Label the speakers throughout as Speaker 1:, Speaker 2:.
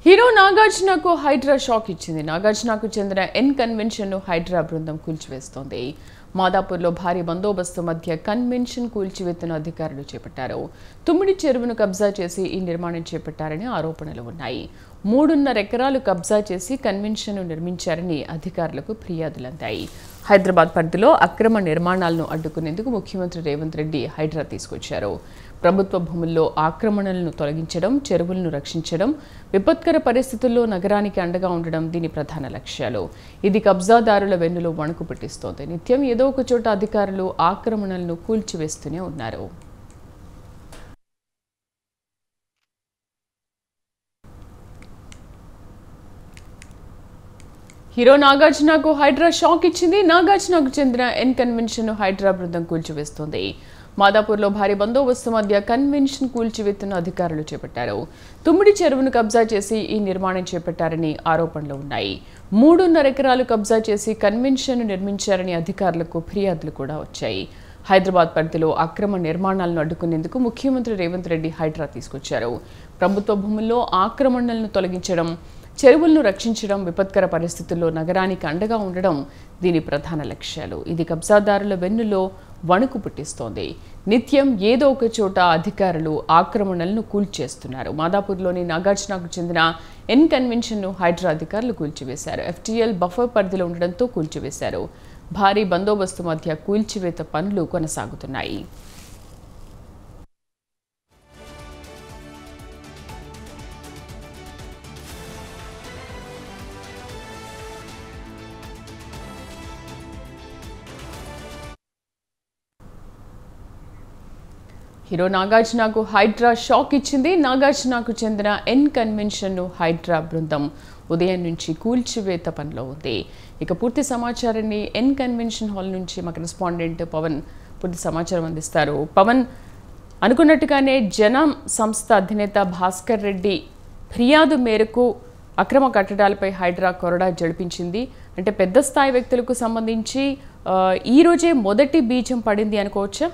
Speaker 1: Hero నాగార్జునకు Hydraa shock ఇచ్చింది. నాగార్జునకు చెందిన N convention ను హైడ్రా బృందం కూల్చివేస్తోంది. మాదాపూర్లో భారీ బందోబస్తు మధ్య కన్వెన్షన్ కూల్చివేతను అధికారులు చేపట్టారు. తుమ్మిడి చెరువును కబ్జా చేసి ఈ నిర్మాణం చేపట్టారని ఆరోపణలు ఉన్నాయి. 3.5 ఎకరాలు కబ్జా చేసి కన్వెన్షన్ ను నిర్మించారని అధికారులకు ఫిర్యాదులందాయి. హైదరాబాద్ పరిధిలో అక్రమ నిర్మాణాలను అడ్డుకునేందుకు ముఖ్యమంత్రి రేవంత్ రెడ్డి హైడ్రా తీసుకొచ్చారు. ప్రభుత్వ భూముల్లో ఆక్రమణలను తొలగించడం, చెరువులను రక్షించడం, విపత్కర పరిస్థితుల్లో నగరానికి అండగా ఉండడం దీని ప్రధాన లక్ష్యాలు. ఇది కబ్జాదారుల వెన్నులో వణుకు పెట్టిస్తోంది. నిత్యం ఏదో ఒక చోట అధికారులు ఆక్రమణలను కూల్చివేస్తూనే ఉన్నారు. హీరో నాగార్జునకు హైడ్రా షాక్ ఇచ్చింది. నాగార్జునకు చెందిన ఎన్ కన్వెన్షన్ ను హైడ్రా బృందం కూల్చివేస్తోంది. మాదాపూర్లో భారీ బందోబస్తు మధ్య కన్వెన్షన్ కూల్చివేతను అధికారులు చేపట్టారు. తుమ్మిడి చెరువును కబ్జా చేసి ఈ నిర్మాణం చేపట్టారని ఆరోపణలు ఉన్నాయి. 3.5 ఎకరాలు కబ్జా చేసి కన్వెన్షన్ నిర్మించారని అధికారులకు ఫిర్యాదులు కూడా వచ్చాయి. హైదరాబాద్ పరిధిలో అక్రమ నిర్మాణాలను అడ్డుకునేందుకు ముఖ్యమంత్రి రేవంత్ రెడ్డి హైడ్రా తీసుకొచ్చారు. ప్రభుత్వ భూముల్లో ఆక్రమణలను తొలగించడం, చెరువులను రక్షించడం, విపత్కర పరిస్థితుల్లో నగరానికి అండగా ఉండడం దీని ప్రధాన లక్ష్యాలు. ఇది కబ్జాదారుల వెన్నులో వణుకు పుట్టిస్తోంది. నిత్యం ఏదో ఒక చోట అధికారులు ఆక్రమణలను కూల్చేస్తున్నారు. మాదాపూర్లోని నాగార్జునకు చెందిన ఎన్ కన్వెన్షన్ ను హైడ్రా అధికారులు కూల్చివేశారు. FTL బఫర్ పరిధిలో ఉండడంతో కూల్చివేశారు. భారీ బందోబస్తు మధ్య కూల్చివేత పనులు కొనసాగుతున్నాయి. హీరో నాగార్జునకు హైడ్రా షాక్ ఇచ్చింది. నాగార్జునకు చెందిన ఎన్ కన్వెన్షన్ ను హైడ్రా బృందం ఉదయం నుంచి కూల్చివేత పనిలో ఉంది. ఇక పూర్తి సమాచారాన్ని ఎన్ కన్వెన్షన్ హాల్ నుంచి మా కరెస్పాండెంట్ పవన్ పూర్తి సమాచారం అందిస్తారు. పవన్, అనుకున్నట్టుగానే జనం సంస్థ అధినేత భాస్కర్ రెడ్డి ఫిర్యాదు మేరకు అక్రమ కట్టడాలపై హైడ్రా కొరడా జడిపించింది. అంటే పెద్ద స్థాయి వ్యక్తులకు సంబంధించి ఈ రోజే మొదటి బీజం పడింది అనుకోవచ్చా?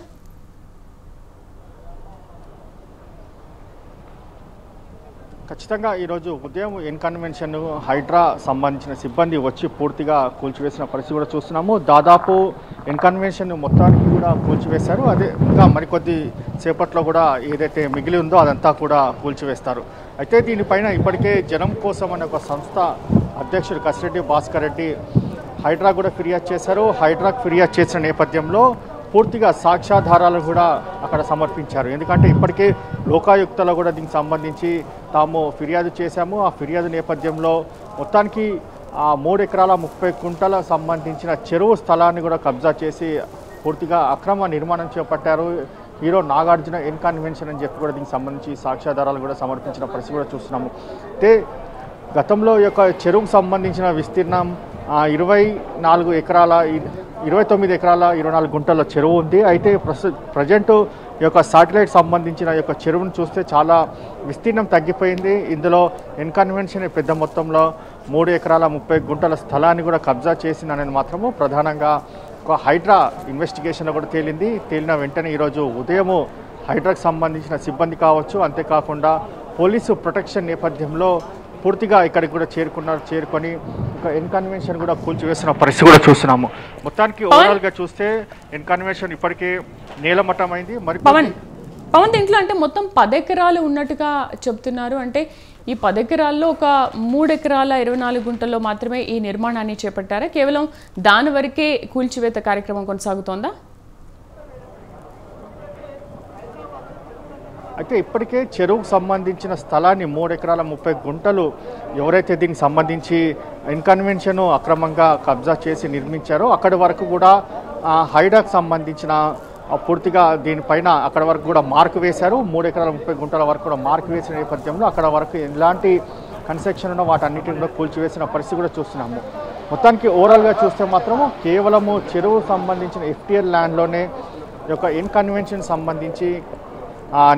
Speaker 2: ఖచ్చితంగా ఈరోజు ఉదయం ఎన్ కన్వెన్షన్ హైడ్రా సంబంధించిన సిబ్బంది వచ్చి పూర్తిగా కూల్చివేసిన పరిస్థితి కూడా చూస్తున్నాము. దాదాపు ఎన్ కన్వెన్షన్ మొత్తానికి కూడా కూల్చివేశారు. అదే ఇంకా మరికొద్ది సేపట్లో కూడా ఏదైతే మిగిలి ఉందో అదంతా కూడా కూల్చివేస్తారు. అయితే దీనిపైన ఇప్పటికే జనం కోసం అనే ఒక సంస్థ అధ్యక్షుడు కసిరెడ్డి భాస్కర్ రెడ్డి హైడ్రా కూడా ఫిర్యాదు చేశారు. హైడ్రాకు ఫిర్యాదు చేసిన నేపథ్యంలో పూర్తిగా సాక్ష్యాధారాలను కూడా అక్కడ సమర్పించారు. ఎందుకంటే ఇప్పటికే లోకాయుక్తలో కూడా దీనికి సంబంధించి తాము ఫిర్యాదు చేశాము. ఆ ఫిర్యాదు నేపథ్యంలో మొత్తానికి ఆ 3 ఎకరాల 30 గుంటల సంబంధించిన చెరువు స్థలాన్ని కూడా కబ్జా చేసి పూర్తిగా అక్రమ నిర్మాణం చేపట్టారు. హీరో నాగార్జున ఎన్ కన్వెన్షన్ అని చెప్పి కూడా దీనికి సంబంధించి సాక్ష్యాధారాలు కూడా సమర్పించిన పరిస్థితి కూడా చూస్తున్నాము. అయితే గతంలో ఈ యొక్క చెరువుకు సంబంధించిన విస్తీర్ణం 29 ఎకరాల 24 గుంటల చెరువు ఉంది. అయితే ప్రజెంట్ ఈ యొక్క శాటిలైట్ సంబంధించిన ఈ యొక్క చెరువును చూస్తే చాలా విస్తీర్ణం తగ్గిపోయింది. ఇందులో ఎన్ కన్వెన్షన్ పెద్ద మొత్తంలో 3 ఎకరాల 30 గుంటల స్థలాన్ని కూడా కబ్జా చేసిందనేది మాత్రము ప్రధానంగా ఒక హైడ్రా ఇన్వెస్టిగేషన్లో కూడా తేలిన వెంటనే ఈరోజు ఉదయము హైడ్రాకు సంబంధించిన సిబ్బంది కావచ్చు, అంతేకాకుండా పోలీసు ప్రొటెక్షన్ నేపథ్యంలో పూర్తిగా ఇక్కడికి కూడా చేరుకొని ఒక ఎన్ కన్వెన్షన్ కూడా కూల్చివేసిన పరిస్థితి కూడా చూస్తున్నాము. మొత్తానికి ఓవరాల్ గా చూస్తే ఎన్ కన్వెన్షన్ ఇప్పటికే నేలమట్టమైంది. మరి
Speaker 1: పవన్ దీంట్లో అంటే మొత్తం 10 ఎకరాలు ఉన్నట్టుగా చెప్తున్నారు. అంటే ఈ 10 ఎకరాల్లో ఒక 3 ఎకరాల 24 గుంటల్లో మాత్రమే ఈ నిర్మాణాన్ని చేపట్టారా? కేవలం దాని వరకే కూల్చివేత కార్యక్రమం కొనసాగుతోందా?
Speaker 2: అయితే ఇప్పటికే చెరువుకు సంబంధించిన స్థలాన్ని 3 ఎకరాల 30 గుంటలు ఎవరైతే దీనికి సంబంధించి ఎన్ కన్వెన్షన్ అక్రమంగా కబ్జా చేసి నిర్మించారో అక్కడి వరకు కూడా హైడ్రాకు సంబంధించిన పూర్తిగా దీనిపైన అక్కడ వరకు కూడా మార్కు వేశారు. 3 ఎకరాల 30 గుంటల వరకు కూడా మార్కు వేసిన నేపథ్యంలో అక్కడ వరకు ఎలాంటి కన్స్ట్రక్షన్ ఉన్నో వాటన్నిటిని కూడా కూల్చివేసిన పరిస్థితి కూడా చూస్తున్నాము. మొత్తానికి ఓవరాల్గా చూస్తే మాత్రము కేవలము చెరువు సంబంధించిన FTL ల్యాండ్లోనే ఈ యొక్క ఎన్ కన్వెన్షన్ సంబంధించి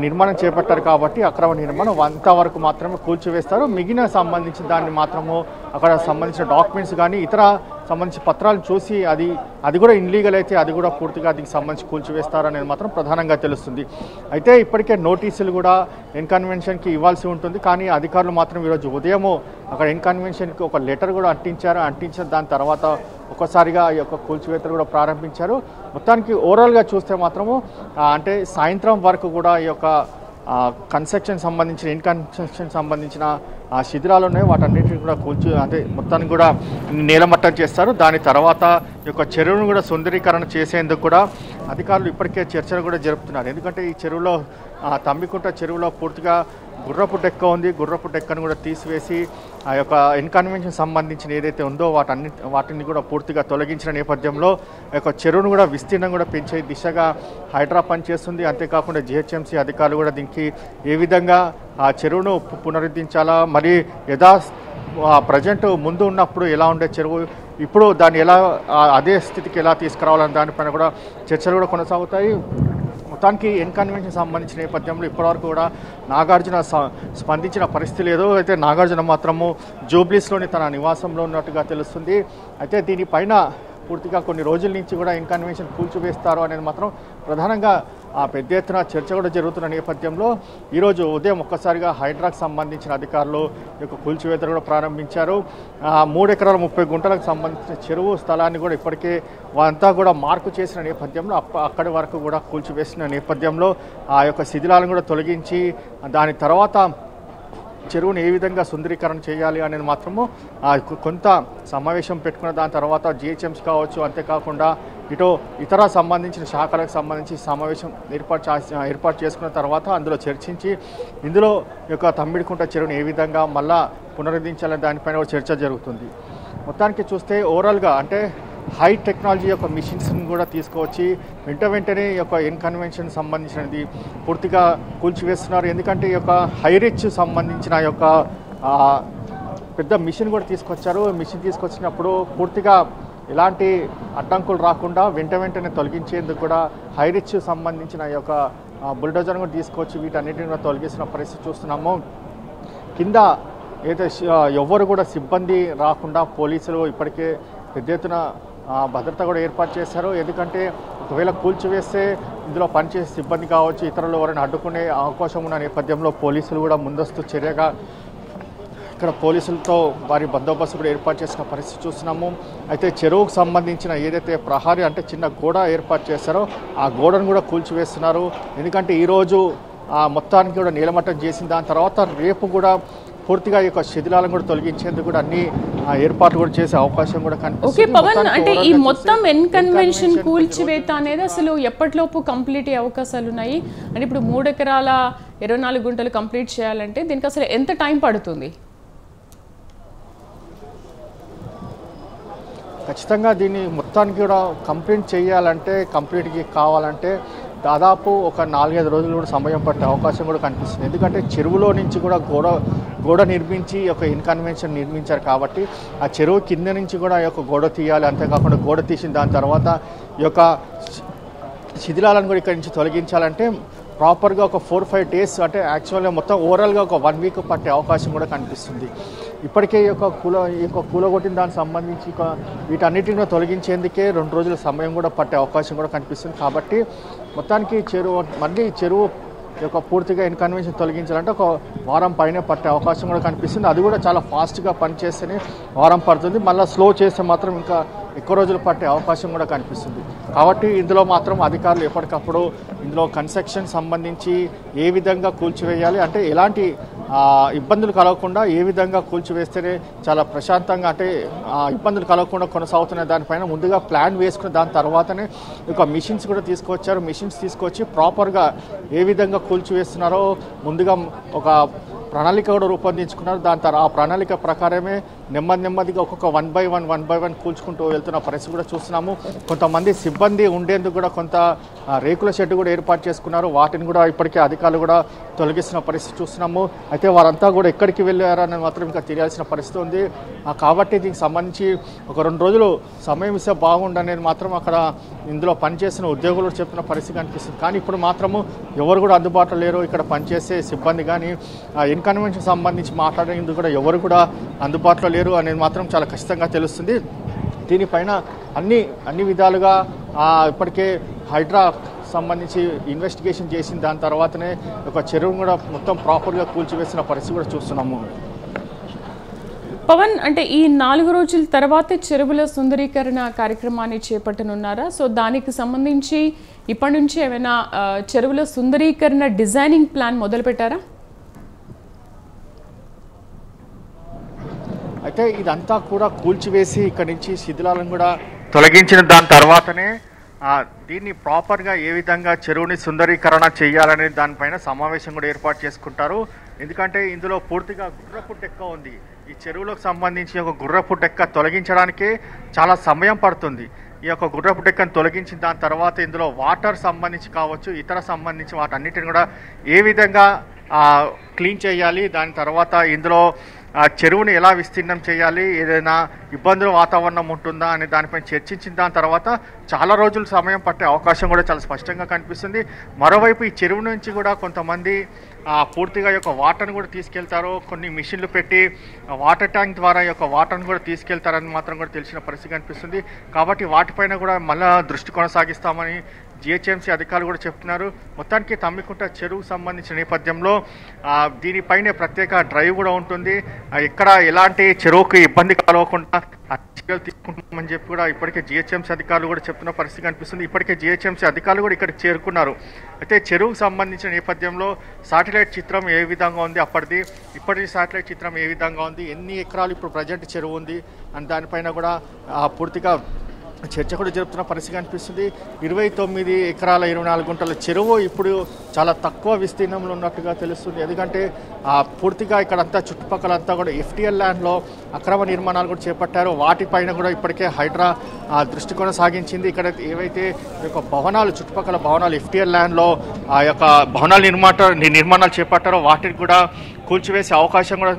Speaker 2: నిర్మాణం చేపట్టారు కాబట్టి అక్రమ నిర్మాణం అంతవరకు మాత్రమే కూల్చివేస్తారు. మిగిలిన సంబంధించిన దాన్ని మాత్రము అక్కడ సంబంధించిన డాక్యుమెంట్స్ కానీ ఇతర సంబంధించిన పత్రాలు చూసి అది కూడా ఇన్లీగల్ అయితే అది కూడా పూర్తిగా దీనికి సంబంధించి కూల్చివేస్తారనేది మాత్రం ప్రధానంగా తెలుస్తుంది. అయితే ఇప్పటికే నోటీసులు కూడా ఎన్కన్వెన్షన్కి ఇవ్వాల్సి ఉంటుంది. కానీ అధికారులు మాత్రం ఈరోజు ఉదయము అక్కడ ఎన్కన్వెన్షన్కి ఒక లెటర్ కూడా అంటించిన దాని తర్వాత ఒక్కసారిగా ఈ యొక్క కూల్చివేతలు కూడా ప్రారంభించారు. మొత్తానికి ఓవరాల్గా చూస్తే మాత్రము అంటే సాయంత్రం వరకు కూడా ఈ యొక్క కన్స్ట్రక్షన్ సంబంధించిన ఇన్కన్స్ట్రక్షన్ సంబంధించిన శిథిలాలు ఉన్నాయి, వాటన్నిటిని కూడా అంటే మొత్తానికి కూడా నేలమట్టం చేస్తారు. దాని తర్వాత ఈ యొక్క చెరువును కూడా సుందరీకరణ చేసేందుకు కూడా అధికారులు ఇప్పటికే చర్చలు కూడా జరుపుతున్నారు. ఎందుకంటే ఈ చెరువులో తంబికుంట చెరువులో పూర్తిగా గుర్రపు డెక్క ఉంది. గుర్రపు డెక్కను కూడా తీసివేసి ఆ యొక్క ఇన్కన్వెన్షన్ సంబంధించిన ఏదైతే ఉందో వాటిని కూడా పూర్తిగా తొలగించిన నేపథ్యంలో ఆ యొక్క చెరువును కూడా విస్తీర్ణం కూడా పెంచే దిశగా హైడ్రా పనిచేస్తుంది. అంతేకాకుండా జిహెచ్ఎంసీ అధికారులు కూడా దీనికి ఏ విధంగా ఆ చెరువును పునరుద్ధరించాలా, మరి ప్రజెంట్ ముందు ఉన్నప్పుడు ఎలా ఉండే చెరువు ఇప్పుడు దాన్ని ఎలా అదే స్థితికి ఎలా తీసుకురావాలని దానిపైన కూడా చర్చలు కూడా కొనసాగుతాయి. మొత్తానికి ఎన్కన్వెన్షన్ సంబంధించిన నేపథ్యంలో ఇప్పటివరకు కూడా నాగార్జున స్పందించిన పరిస్థితి లేదు. అయితే నాగార్జున మాత్రము జూబ్లీస్లోని తన నివాసంలో ఉన్నట్టుగా తెలుస్తుంది. అయితే దీనిపైన పూర్తిగా కొన్ని రోజుల నుంచి కూడా ఇన్కన్వెన్షన్ కూల్చివేస్తారు అనేది మాత్రం ప్రధానంగా పెద్ద ఎత్తున చర్చ కూడా జరుగుతున్న నేపథ్యంలో ఈరోజు ఉదయం ఒక్కసారిగా హైడ్రాకు సంబంధించిన అధికారులు యొక్క కూల్చివేతలు కూడా ప్రారంభించారు. 3 ఎకరాల 30 గుంటలకు సంబంధించిన చెరువు స్థలాన్ని కూడా ఇప్పటికే అంతా కూడా మార్కు చేసిన నేపథ్యంలో అక్కడి వరకు కూడా కూల్చివేసిన నేపథ్యంలో ఆ యొక్క శిథిలాలను కూడా తొలగించి దాని తర్వాత చెరువును ఏ విధంగా సుందరీకరణ చేయాలి అనేది మాత్రము కొంత సమావేశం పెట్టుకున్న దాని తర్వాత జిహెచ్ఎంసీ కావచ్చు, అంతేకాకుండా ఇటు ఇతర సంబంధించిన శాఖలకు సంబంధించి సమావేశం ఏర్పాటు చేసుకున్న తర్వాత అందులో చర్చించి ఇందులో యొక్క తమ్మిడికుంట చెరువును ఏ విధంగా మళ్ళా పునరుద్ధరించాలనే దానిపైన చర్చ జరుగుతుంది. మొత్తానికి చూస్తే ఓవరాల్గా అంటే హై టెక్నాలజీ యొక్క మిషన్స్ని కూడా తీసుకువచ్చి వెంటనే ఈ యొక్క ఇన్కన్వెన్షన్ సంబంధించినది పూర్తిగా కూల్చివేస్తున్నారు. ఎందుకంటే ఈ యొక్క హై రిచ్ సంబంధించిన యొక్క పెద్ద మిషన్ కూడా తీసుకొచ్చారు. మిషన్ తీసుకొచ్చినప్పుడు పూర్తిగా ఎలాంటి అడ్డంకులు రాకుండా వెంటనే తొలగించేందుకు కూడా హై రిచ్ సంబంధించిన ఈ యొక్క బుల్డోజర్ కూడా తీసుకొచ్చి వీటన్నిటిని కూడా తొలగిస్తున్న పరిస్థితి చూస్తున్నాము. కింద ఏదైతే ఎవ్వరు కూడా సిబ్బంది రాకుండా పోలీసులు ఇప్పటికే పెద్ద ఎత్తున భద్రత కూడా ఏర్పాటు చేశారు. ఎందుకంటే ఒకవేళ కూల్చివేస్తే ఇందులో పనిచేసే సిబ్బంది కావచ్చు, ఇతరులు ఎవరైనా అడ్డుకునే అవకాశం ఉన్న నేపథ్యంలో పోలీసులు కూడా ముందస్తు చర్యగా ఇక్కడ పోలీసులతో వారి బందోబస్తు కూడా ఏర్పాటు చేసిన పరిస్థితి చూస్తున్నాము. అయితే చెరువుకు సంబంధించిన ఏదైతే ప్రహారీ అంటే చిన్న గోడ ఏర్పాటు చేశారో ఆ గోడను కూడా కూల్చివేస్తున్నారు. ఎందుకంటే ఈరోజు మొత్తానికి కూడా నీలమట్టం చేసిన దాని తర్వాత రేపు కూడా పూర్తిగా ఈ యొక్క శిథిలాలను కూడా తొలగించేందుకు కూడా అన్ని ఏర్పాట్లు కూడా చేసే అవకాశం కూడా
Speaker 1: కనిపిస్తుంది. అంటే ఈ మొత్తం ఎన్కన్వెన్షన్ కూల్చివేత అనేది అసలు ఎప్పటిలోపు కంప్లీట్ అయ్యే అవకాశాలు ఉన్నాయి? అంటే ఇప్పుడు 3 ఎకరాల 24 గుంటలు కంప్లీట్ చేయాలంటే దీనికి అసలు ఎంత టైం పడుతుంది?
Speaker 2: ఖచ్చితంగా దీన్ని మొత్తానికి కూడా కంప్లీట్కి కావాలంటే దాదాపు ఒక 4-5 రోజులు కూడా సమయం పట్టే అవకాశం కూడా కనిపిస్తుంది. ఎందుకంటే చెరువులో నుంచి కూడా గోడ నిర్మించి ఒక ఇన్కన్వెన్షన్ నిర్మించారు కాబట్టి ఆ చెరువు కింద నుంచి కూడా ఈ యొక్క గోడ తీయాలి. అంతేకాకుండా గోడ తీసిన దాని తర్వాత ఈ యొక్క శిథిలాలను కూడా ఇక్కడి నుంచి తొలగించాలంటే ప్రాపర్గా ఒక 4-5 డేస్ అంటే యాక్చువల్గా మొత్తం ఓవరాల్గా ఒక 1 వీక్ పట్టే అవకాశం కూడా కనిపిస్తుంది. ఇప్పటికే ఈ యొక్క కూలగొట్టిన దానికి సంబంధించి వీటన్నిటిని తొలగించేందుకే 2 రోజుల సమయం కూడా పట్టే అవకాశం కూడా కనిపిస్తుంది. కాబట్టి మొత్తానికి చెరువు యొక్క పూర్తిగా ఇన్కన్వెన్షన్ తొలగించాలంటే ఒక వారం పైనే పట్టే అవకాశం కూడా కనిపిస్తుంది. అది కూడా చాలా ఫాస్ట్గా పనిచేస్తేనే వారం పడుతుంది. మళ్ళీ స్లో చేస్తే మాత్రం ఇంకా ఎక్కువ రోజులు పట్టే అవకాశం కూడా కనిపిస్తుంది. కాబట్టి ఇందులో మాత్రం అధికారులు ఎప్పటికప్పుడు ఇందులో కన్స్ట్రక్షన్ సంబంధించి ఏ విధంగా కూల్చివేయాలి అంటే ఎలాంటి ఇబ్బందులు కలగకుండా ఏ విధంగా కూల్చివేస్తేనే చాలా ప్రశాంతంగా అంటే ఇబ్బందులు కలగకుండా కొనసాగుతున్న దానిపైన ముందుగా ప్లాన్ వేసుకుని దాని తర్వాతనే ఒక మిషన్స్ కూడా తీసుకొచ్చారు. మిషన్స్ తీసుకొచ్చి ప్రాపర్గా ఏ విధంగా కూల్చివేస్తున్నారో ముందుగా ఒక ప్రణాళిక కూడా రూపొందించుకున్నారు. ఆ ప్రణాళిక ప్రకారమే నెమ్మదిగా ఒక్కొక్క వన్ బై వన్ కూల్చుకుంటూ వెళ్తున్న పరిస్థితి కూడా చూస్తున్నాము. కొంతమంది సిబ్బంది ఉండేందుకు కూడా కొంత రేకుల షెడ్ కూడా ఏర్పాటు చేసుకున్నారు. వాటిని కూడా ఇప్పటికే అధికారులు కూడా తొలగిస్తున్న పరిస్థితి చూస్తున్నాము. అయితే వారంతా కూడా ఎక్కడికి వెళ్ళారని మాత్రం ఇంకా తెలియాల్సిన పరిస్థితి ఉంది. కాబట్టి దీనికి సంబంధించి ఒక 2 రోజులు సమయం ఇస్తే బాగుండనేది మాత్రం అక్కడ ఇందులో పనిచేసిన ఉద్యోగులు చెప్తున్న పరిస్థితి కనిపిస్తుంది. కానీ ఇప్పుడు మాత్రము ఎవరు కూడా అందుబాటులో లేరు. ఇక్కడ పనిచేసే సిబ్బంది కానీ ఇన్కన్వెన్షన్ సంబంధించి మాట్లాడేందుకు కూడా ఎవరు కూడా అందుబాటులో లేరు అనేది మాత్రం చాలా ఖచ్చితంగా తెలుస్తుంది. దీనిపైన అన్ని విధాలుగా ఇప్పటికే హైడ్రా సంబంధించి ఇన్వెస్టిగేషన్ చేసిన దాని తర్వాతనే ఒక చెరువును కూడా మొత్తం ప్రాపర్గా కూల్చివేసిన పరిస్థితి కూడా చూస్తున్నాము.
Speaker 1: పవన్, అంటే ఈ 4 రోజుల తర్వాత చెరువుల సుందరీకరణ కార్యక్రమాన్ని చేపట్టనున్నారా? సో దానికి సంబంధించి ఇప్పటి నుంచి ఏమైనా చెరువుల సుందరీకరణ డిజైనింగ్ ప్లాన్ మొదలు పెట్టారా?
Speaker 2: అయితే ఇదంతా కూడా కూల్చివేసి ఇక్కడి నుంచి శిథిలాలను కూడా తొలగించిన దాని తర్వాతనే దీన్ని ప్రాపర్గా ఏ విధంగా చెరువుని సుందరీకరణ చేయాలనే దానిపైన సమావేశం కూడా ఏర్పాటు చేసుకుంటారు. ఎందుకంటే ఇందులో పూర్తిగా గుర్రపు డెక్క ఉంది. ఈ చెరువులకు సంబంధించి ఒక గుర్రపు డెక్క తొలగించడానికే చాలా సమయం పడుతుంది. ఈ యొక్క గుర్రపు డెక్కను తొలగించిన దాని తర్వాత ఇందులో వాటర్ సంబంధించి కావచ్చు, ఇతర సంబంధించి వాటన్నిటిని కూడా ఏ విధంగా క్లీన్ చేయాలి, దాని తర్వాత ఇందులో చెరువుని ఎలా విస్తీర్ణం చేయాలి, ఏదైనా ఇబ్బందుల వాతావరణం ఉంటుందా అనే దానిపై చర్చించిన దాని తర్వాత చాలా రోజులు సమయం పట్టే అవకాశం కూడా చాలా స్పష్టంగా కనిపిస్తుంది. మరోవైపు ఈ చెరువు నుంచి కూడా కొంతమంది పూర్తిగా యొక్క వాటర్ని కూడా తీసుకెళ్తారు. కొన్ని మిషన్లు పెట్టి వాటర్ ట్యాంక్ ద్వారా యొక్క వాటర్ని కూడా తీసుకెళ్తారని మాత్రం కూడా తెలిసిన పరిస్థితి కనిపిస్తుంది. కాబట్టి వాటిపైన కూడా మళ్ళా దృష్టి కొనసాగిస్తామని జిహెచ్ఎంసీ అధికారులు కూడా చెప్తున్నారు. మొత్తానికి తమ్మికుంట చెరువుకు సంబంధించిన నేపథ్యంలో దీనిపైనే ప్రత్యేక డ్రైవ్ కూడా ఉంటుంది. ఎక్కడ ఎలాంటి చెరువుకి ఇబ్బంది కలగకుండా చర్యలు తీసుకుంటామని చెప్పి కూడా ఇప్పటికే జిహెచ్ఎంసీ అధికారులు కూడా చెప్తున్న పరిస్థితి కనిపిస్తుంది. ఇప్పటికే జిహెచ్ఎంసీ అధికారులు కూడా ఇక్కడికి చేరుకున్నారు. అయితే చెరువుకు సంబంధించిన నేపథ్యంలో శాటిలైట్ చిత్రం ఏ విధంగా ఉంది, ఇప్పటి శాటిలైట్ చిత్రం ఏ విధంగా ఉంది, ఎన్ని ఎకరాలు ఇప్పుడు ప్రజెంట్ చెరువు ఉంది అని దానిపైన కూడా పూర్తిగా చర్చ కూడా జరుపుతున్న పరిస్థితి కనిపిస్తుంది. 29 ఎకరాల 24 గుంటల చెరువు ఇప్పుడు చాలా తక్కువ విస్తీర్ణంలో ఉన్నట్టుగా తెలుస్తుంది. ఎందుకంటే పూర్తిగా ఇక్కడంతా చుట్టుపక్కలంతా కూడా ఎఫ్టీఎల్ ల్యాండ్లో అక్రమ నిర్మాణాలు కూడా చేపట్టారు. వాటిపైన కూడా ఇప్పటికే హైడ్రా దృష్టి కొనసాగించింది. ఇక్కడ ఏవైతే యొక్క భవనాలు, చుట్టుపక్కల భవనాలు ఎఫ్టీఎల్ ల్యాండ్లో ఆ యొక్క భవనాల నిర్మాణాలు చేపట్టారో వాటిని కూడా కూల్చివేసే అవకాశం కూడా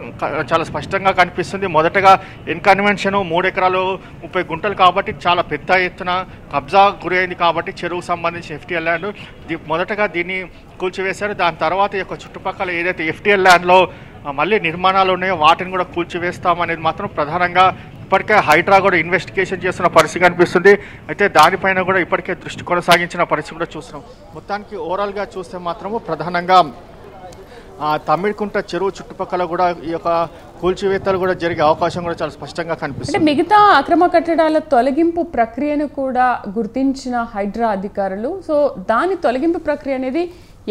Speaker 2: చాలా స్పష్టంగా కనిపిస్తుంది. మొదటగా ఇన్కన్వెన్షన్ 3 ఎకరాలు 30 గుంటలు కాబట్టి చాలా పెద్ద ఎత్తున కబ్జా గురైంది. కాబట్టి చెరువుకు సంబంధించి ఎఫ్టీఎల్ ల్యాండ్ మొదటగా దీన్ని కూల్చివేశారు. దాని తర్వాత ఈ యొక్క చుట్టుపక్కల ఏదైతే ఎఫ్టీఎల్ ల్యాండ్లో మళ్ళీ నిర్మాణాలు ఉన్నాయో వాటిని కూడా కూల్చివేస్తామనేది మాత్రం ప్రధానంగా ఇప్పటికే హైడ్రా కూడా ఇన్వెస్టిగేషన్ చేస్తున్న పరిస్థితి కనిపిస్తుంది. అయితే దానిపైన కూడా ఇప్పటికే దృష్టి కొనసాగించిన పరిస్థితి కూడా చూస్తున్నాం. మొత్తానికి ఓవరాల్గా చూస్తే మాత్రము ప్రధానంగా తమ్మికుంట చెరువు చుట్టుపక్కల కూడా ఈ యొక్క కూల్చివేతలు కూడా జరిగే అవకాశం కూడా చాలా స్పష్టంగా కనిపిస్తుంది.
Speaker 1: మిగతా అక్రమ కట్టడాల తొలగింపు ప్రక్రియను కూడా గుర్తించిన హైడ్రా అధికారులు, సో దాని తొలగింపు ప్రక్రియ అనేది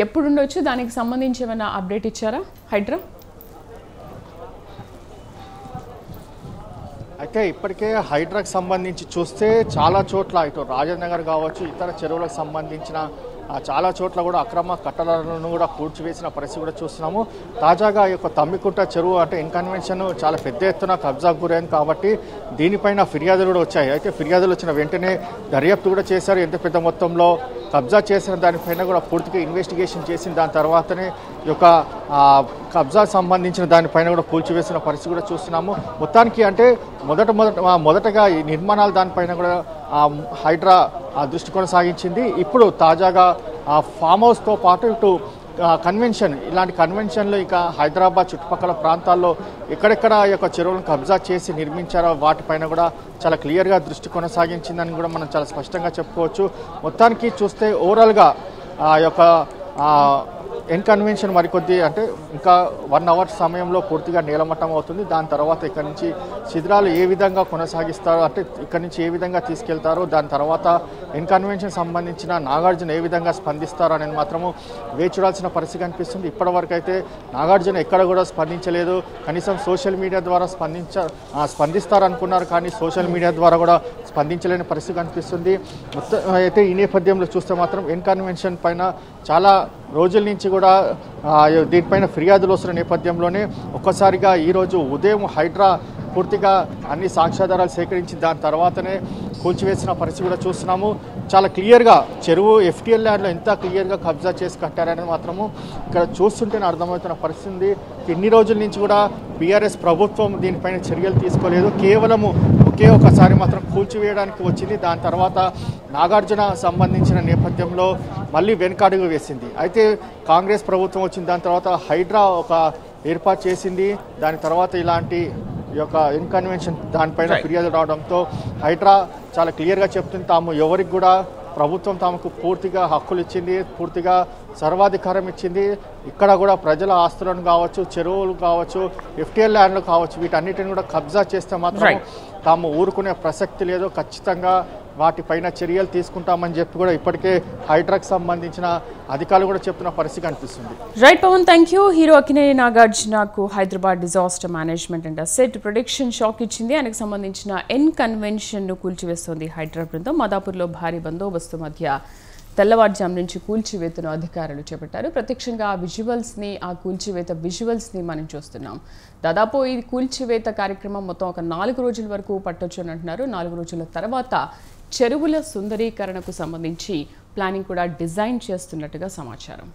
Speaker 1: ఎప్పుడు ఉండొచ్చు, దానికి సంబంధించి ఏమైనా అప్డేట్ ఇచ్చారా హైడ్రా?
Speaker 2: అయితే ఇప్పటికే హైడ్రాకి సంబంధించి చూస్తే చాలా చోట్ల ఇటు రాజనగర్ కావచ్చు, ఇతర చెరువులకు సంబంధించిన చాలా చోట్ల కూడా అక్రమ కట్టడాలను కూడా కూల్చివేసిన పరిస్థితి కూడా చూస్తున్నాము. తాజాగా ఈ యొక్క తమ్మికుంట చెరువు అంటే ఇన్కన్వెన్షన్ చాలా పెద్ద ఎత్తున కబ్జాకు గురైంది కాబట్టి దీనిపైన ఫిర్యాదులు కూడా వచ్చాయి. అయితే ఫిర్యాదులు వచ్చిన వెంటనే దర్యాప్తు కూడా చేశారు. ఎంత పెద్ద మొత్తంలో కబ్జా చేసిన దానిపైన కూడా పూర్తిగా ఇన్వెస్టిగేషన్ చేసిన దాని తర్వాతనే ఈ యొక్క కబ్జా సంబంధించిన దానిపైన కూడా కూల్చివేసిన పరిస్థితి కూడా చూస్తున్నాము. మొత్తానికి అంటే మొదటగా ఈ నిర్మాణాలు దానిపైన కూడా హైడ్రా దృష్టి కొనసాగించింది. ఇప్పుడు తాజాగా ఫామ్ హౌస్తో పాటు ఇటు కన్వెన్షన్, ఇలాంటి కన్వెన్షన్లు ఇక హైదరాబాద్ చుట్టుపక్కల ప్రాంతాల్లో ఎక్కడెక్కడ ఈ యొక్క చెరువులను కబ్జా చేసి నిర్మించారో వాటిపైన కూడా చాలా క్లియర్గా దృష్టి కొనసాగించిందని కూడా మనం చాలా స్పష్టంగా చెప్పుకోవచ్చు. మొత్తానికి చూస్తే ఓవరాల్గా ఆ యొక్క ఇన్కన్వెన్షన్ మరికొద్ది అంటే ఇంకా 1 అవర్ సమయంలో పూర్తిగా నేలమట్టం అవుతుంది. దాని తర్వాత ఇక్కడ నుంచి శిథిలాలు ఏ విధంగా కొనసాగిస్తారో అంటే ఇక్కడ నుంచి ఏ విధంగా తీసుకెళ్తారో, దాని తర్వాత ఇన్కన్వెన్షన్ సంబంధించిన నాగార్జున ఏ విధంగా స్పందిస్తారో అనేది మాత్రము వేచి చూడాల్సిన పరిస్థితి కనిపిస్తుంది. ఇప్పటివరకు అయితే నాగార్జున ఎక్కడ కూడా స్పందించలేదు. కనీసం సోషల్ మీడియా ద్వారా స్పందిస్తారనుకున్నారు, కానీ సోషల్ మీడియా ద్వారా కూడా స్పందించలేని పరిస్థితి కనిపిస్తుంది. మొత్తం అయితే ఈ నేపథ్యంలో చూస్తే మాత్రం ఇన్కన్వెన్షన్ పైన చాలా రోజుల నుంచి కూడా దీనిపైన ఫిర్యాదులు వస్తున్న నేపథ్యంలోనే ఒక్కసారిగా ఈరోజు ఉదయం హైడ్రా పూర్తిగా అన్ని సాక్ష్యాధారాలు సేకరించి దాని తర్వాతనే కూల్చివేసిన పరిస్థితి కూడా చూస్తున్నాము. చాలా క్లియర్గా చెరువు FTL ల్యాండ్లో ఎంత క్లియర్గా కబ్జా చేసి కట్టారని మాత్రము ఇక్కడ చూస్తుంటేనే అర్థమవుతున్న పరిస్థితి. ఇన్ని రోజుల నుంచి కూడా BRS ప్రభుత్వం దీనిపైన చర్యలు తీసుకోలేదు. కేవలము ఒకే ఒకసారి మాత్రం కూల్చివేయడానికి వచ్చింది. దాని తర్వాత నాగార్జున సంబంధించిన నేపథ్యంలో మళ్ళీ వెనకడుగు వేసింది. అయితే కాంగ్రెస్ ప్రభుత్వం వచ్చిన దాని తర్వాత హైడ్రా ఒక ఏర్పాటు చేసింది. దాని తర్వాత ఇలాంటి ఈ యొక్క ఇన్కన్వెన్షన్ దానిపైన ఫిర్యాదు రావడంతో హైడ్రా చాలా క్లియర్గా చెప్తుంది, తాము ఎవరికి కూడా ప్రభుత్వం తమకు పూర్తిగా హక్కులు ఇచ్చింది, పూర్తిగా సర్వాధికారం ఇచ్చింది. ఇక్కడ కూడా ప్రజల ఆస్తులను కావచ్చు, చెరువులు కావచ్చు, FTL ల్యాండ్లు కావచ్చు, వీటన్నిటిని కూడా కబ్జా చేస్తే మాత్రం తాము ఊరుకునే ప్రసక్తి లేదు. ఖచ్చితంగా వాటిపైన చర్యలు తీసుకుంటామని చెప్పి కూడా ఇప్పటికే హైడ్రాకి సంబంధించిన అధికారులు కూడా చెప్తున్న పరిస్థితి కనిపిస్తుంది.
Speaker 1: Right Pavan, thank you. Hero Akkineni నాగార్జునకు Hyderabad disaster management and asset protection shock ఇచ్చింది. ఆయనకు సంబంధించిన కన్వెన్షన్ ను కూల్చివేస్తోంది హైడ్రా బృందం. మాదాపూర్లో భారీ బందోబస్తు మధ్య తెల్లవారుజాము నుంచి కూల్చివేతను అధికారులు చేపట్టారు. ప్రత్యక్షంగా ఆ కూల్చివేత విజువల్స్ని మనం చూస్తున్నాం. దాదాపు ఈ కూల్చివేత కార్యక్రమం మొత్తం ఒక 4 రోజుల వరకు పట్టొచ్చు అని అంటున్నారు. 4 రోజుల తర్వాత చెరువుల సుందరీకరణకు సంబంధించి ప్లానింగ్ కూడా డిజైన్ చేస్తున్నట్టుగా సమాచారం.